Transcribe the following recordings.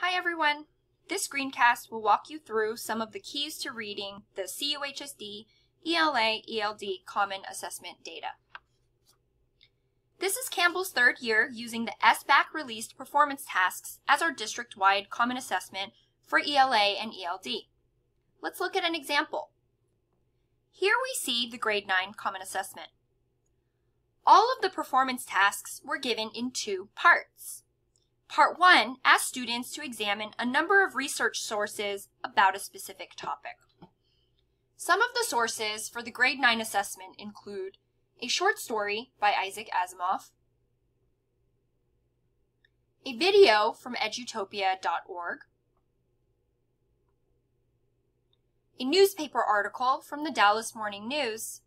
Hi everyone! This screencast will walk you through some of the keys to reading the CUHSD ELA/ELD Common Assessment data. This is Campbell's third year using the SBAC released performance tasks as our district-wide common assessment for ELA and ELD. Let's look at an example. Here we see the grade 9 common assessment. All of the performance tasks were given in two parts. Part 1 asked students to examine a number of research sources about a specific topic. Some of the sources for the grade 9 assessment include a short story by Isaac Asimov, a video from edutopia.org, a newspaper article from the Dallas Morning News,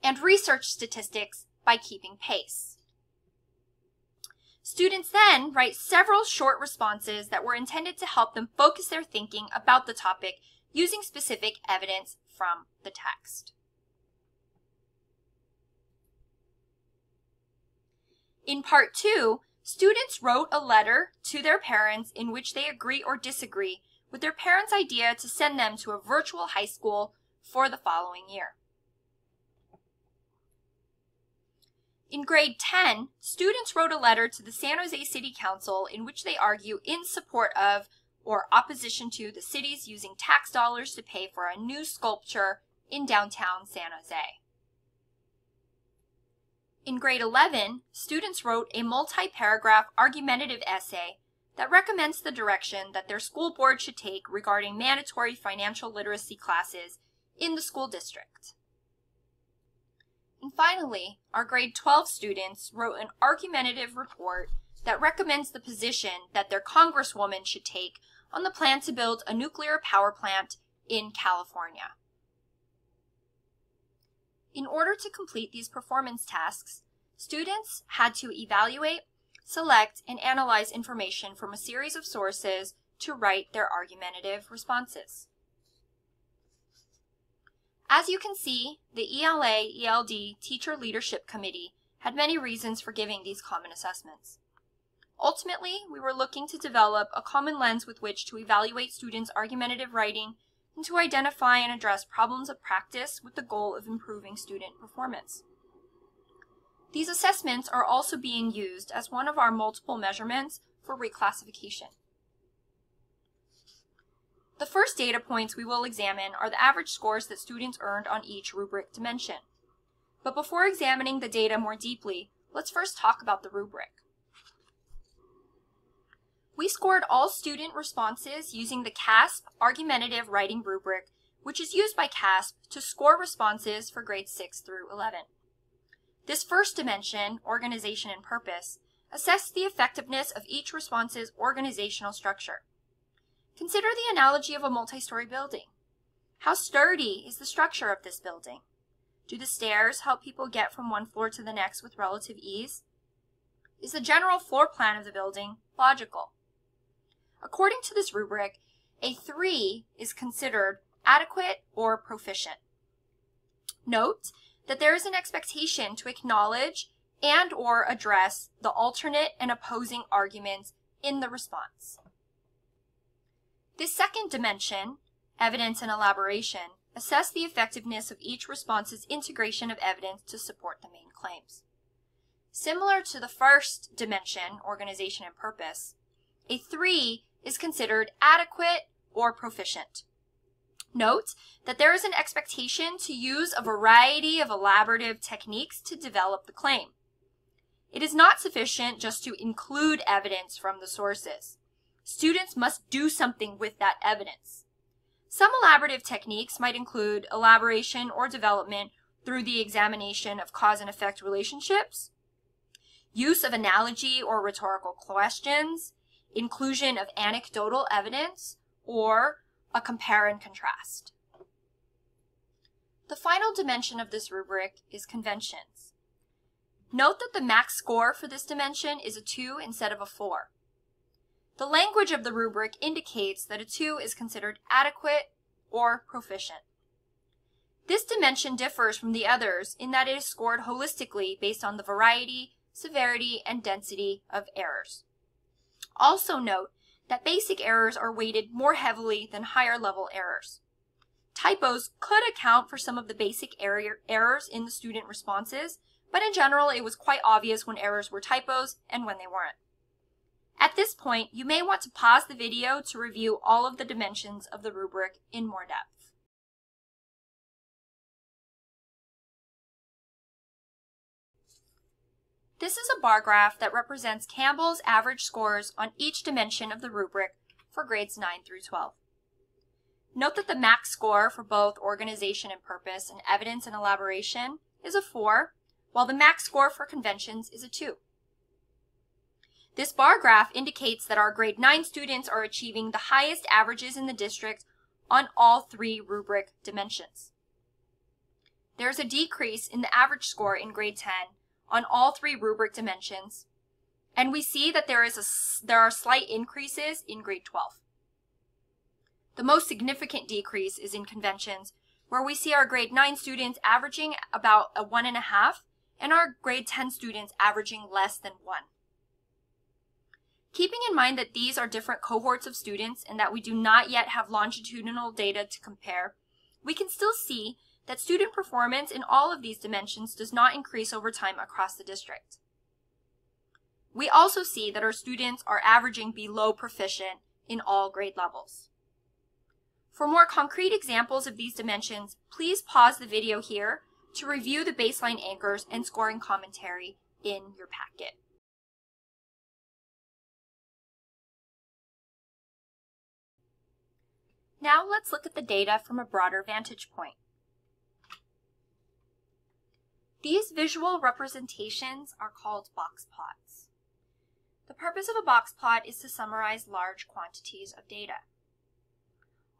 and research statistics by Keeping Pace. Students then write several short responses that were intended to help them focus their thinking about the topic using specific evidence from the text. In Part 2, students wrote a letter to their parents in which they agree or disagree with their parents' idea to send them to a virtual high school for the following year. In grade 10, students wrote a letter to the San Jose City Council in which they argue in support of or opposition to the city's using tax dollars to pay for a new sculpture in downtown San Jose. In grade 11, students wrote a multi-paragraph argumentative essay that recommends the direction that their school board should take regarding mandatory financial literacy classes in the school district. And finally, our grade 12 students wrote an argumentative report that recommends the position that their congresswoman should take on the plan to build a nuclear power plant in California. In order to complete these performance tasks, students had to evaluate, select, and analyze information from a series of sources to write their argumentative responses. As you can see, the ELA/ELD Teacher Leadership Committee had many reasons for giving these common assessments. Ultimately, we were looking to develop a common lens with which to evaluate students' argumentative writing and to identify and address problems of practice with the goal of improving student performance. These assessments are also being used as one of our multiple measurements for reclassification. The first data points we will examine are the average scores that students earned on each rubric dimension. But before examining the data more deeply, let's first talk about the rubric. We scored all student responses using the CASP Argumentative Writing Rubric, which is used by CASP to score responses for grades 6 through 11. This first dimension, organization and purpose, assessed the effectiveness of each response's organizational structure. Consider the analogy of a multi-story building. How sturdy is the structure of this building? Do the stairs help people get from one floor to the next with relative ease? Is the general floor plan of the building logical? According to this rubric, a 3 is considered adequate or proficient. Note that there is an expectation to acknowledge and/or address the alternate and opposing arguments in the response. This second dimension, evidence and elaboration, assess the effectiveness of each response's integration of evidence to support the main claims. Similar to the first dimension, organization and purpose, a 3 is considered adequate or proficient. Note that there is an expectation to use a variety of elaborative techniques to develop the claim. It is not sufficient just to include evidence from the sources. Students must do something with that evidence. Some elaborative techniques might include elaboration or development through the examination of cause and effect relationships, use of analogy or rhetorical questions, inclusion of anecdotal evidence, or a compare and contrast. The final dimension of this rubric is conventions. Note that the max score for this dimension is a 2 instead of a 4. The language of the rubric indicates that a 2 is considered adequate or proficient. This dimension differs from the others in that it is scored holistically based on the variety, severity, and density of errors. Also note that basic errors are weighted more heavily than higher level errors. Typos could account for some of the basic errors in the student responses, but in general it was quite obvious when errors were typos and when they weren't. At this point, you may want to pause the video to review all of the dimensions of the rubric in more depth. This is a bar graph that represents Campbell's average scores on each dimension of the rubric for grades 9 through 12. Note that the max score for both organization and purpose and evidence and elaboration is a 4, while the max score for conventions is a 2. This bar graph indicates that our grade 9 students are achieving the highest averages in the district on all 3 rubric dimensions. There's a decrease in the average score in grade 10 on all 3 rubric dimensions, and we see that there are slight increases in grade 12. The most significant decrease is in conventions, where we see our grade 9 students averaging about a 1.5 and our grade 10 students averaging less than 1. Keeping in mind that these are different cohorts of students and that we do not yet have longitudinal data to compare, we can still see that student performance in all of these dimensions does not increase over time across the district. We also see that our students are averaging below proficient in all grade levels. For more concrete examples of these dimensions, please pause the video here to review the baseline anchors and scoring commentary in your packet. Now let's look at the data from a broader vantage point. These visual representations are called box plots. The purpose of a box plot is to summarize large quantities of data.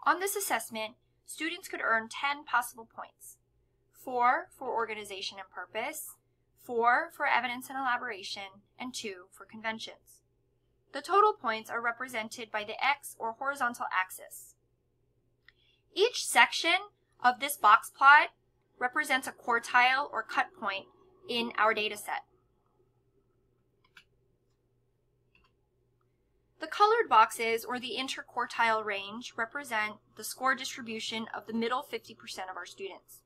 On this assessment, students could earn 10 possible points: 4 for organization and purpose, 4 for evidence and elaboration, and 2 for conventions. The total points are represented by the X or horizontal axis. Each section of this box plot represents a quartile or cut point in our data set. The colored boxes, or the interquartile range, represent the score distribution of the middle 50% of our students.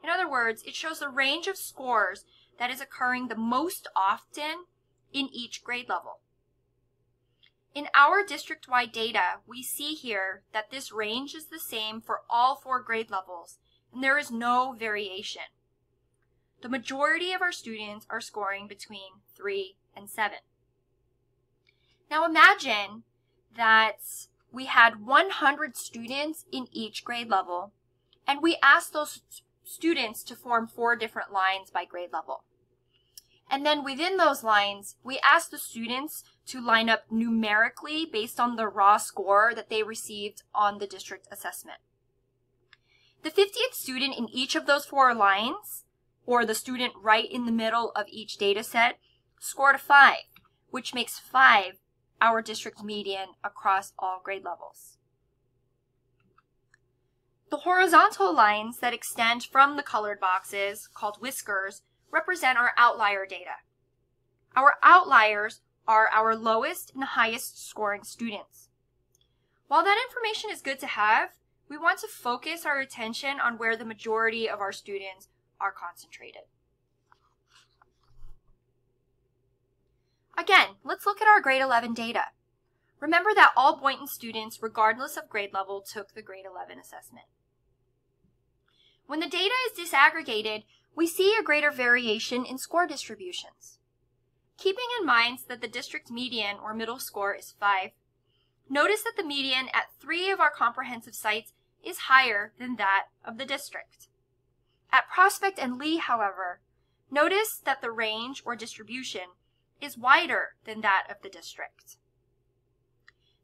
In other words, it shows the range of scores that is occurring the most often in each grade level. In our district-wide data, we see here that this range is the same for all 4 grade levels, and there is no variation. The majority of our students are scoring between 3 and 7. Now imagine that we had 100 students in each grade level, and we asked those students to form 4 different lines by grade level. And then within those lines, we asked the students to line up numerically based on the raw score that they received on the district assessment. The 50th student in each of those 4 lines, or the student right in the middle of each data set, scored a 5, which makes 5 our district median across all grade levels. The horizontal lines that extend from the colored boxes, called whiskers, represent our outlier data. Our outliers are our lowest and highest scoring students. While that information is good to have, we want to focus our attention on where the majority of our students are concentrated. Again, let's look at our grade 11 data. Remember that all Boynton students, regardless of grade level, took the grade 11 assessment. When the data is disaggregated, we see a greater variation in score distributions. Keeping in mind that the district median or middle score is 5, notice that the median at 3 of our comprehensive sites is higher than that of the district. At Prospect and Lee, however, notice that the range or distribution is wider than that of the district.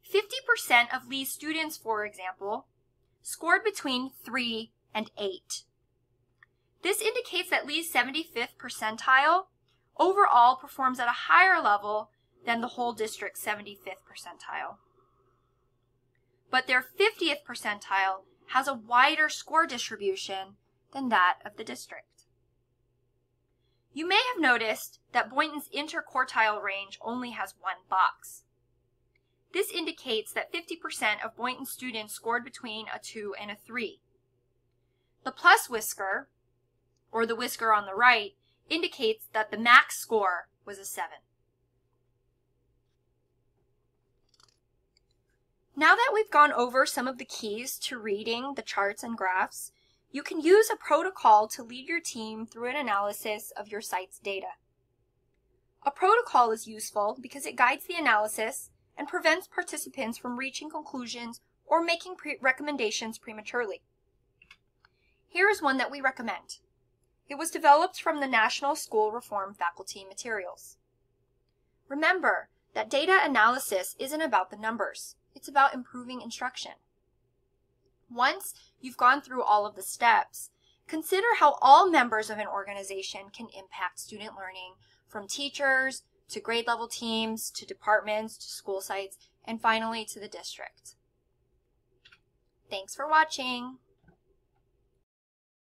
50% of Lee's students, for example, scored between 3 and 8. This indicates that Lee's 75th percentile overall performs at a higher level than the whole district's 75th percentile. But their 50th percentile has a wider score distribution than that of the district. You may have noticed that Boynton's interquartile range only has 1 box. This indicates that 50% of Boynton students scored between a 2 and a 3. The plus whisker, or the whisker on the right, indicates that the max score was a 7. Now that we've gone over some of the keys to reading the charts and graphs, you can use a protocol to lead your team through an analysis of your site's data. A protocol is useful because it guides the analysis and prevents participants from reaching conclusions or making recommendations prematurely. Here is one that we recommend. It was developed from the National School Reform Faculty Materials. Remember that data analysis isn't about the numbers. It's about improving instruction. Once you've gone through all of the steps, consider how all members of an organization can impact student learning, from teachers to grade level teams to departments to school sites and finally to the district. Thanks for watching.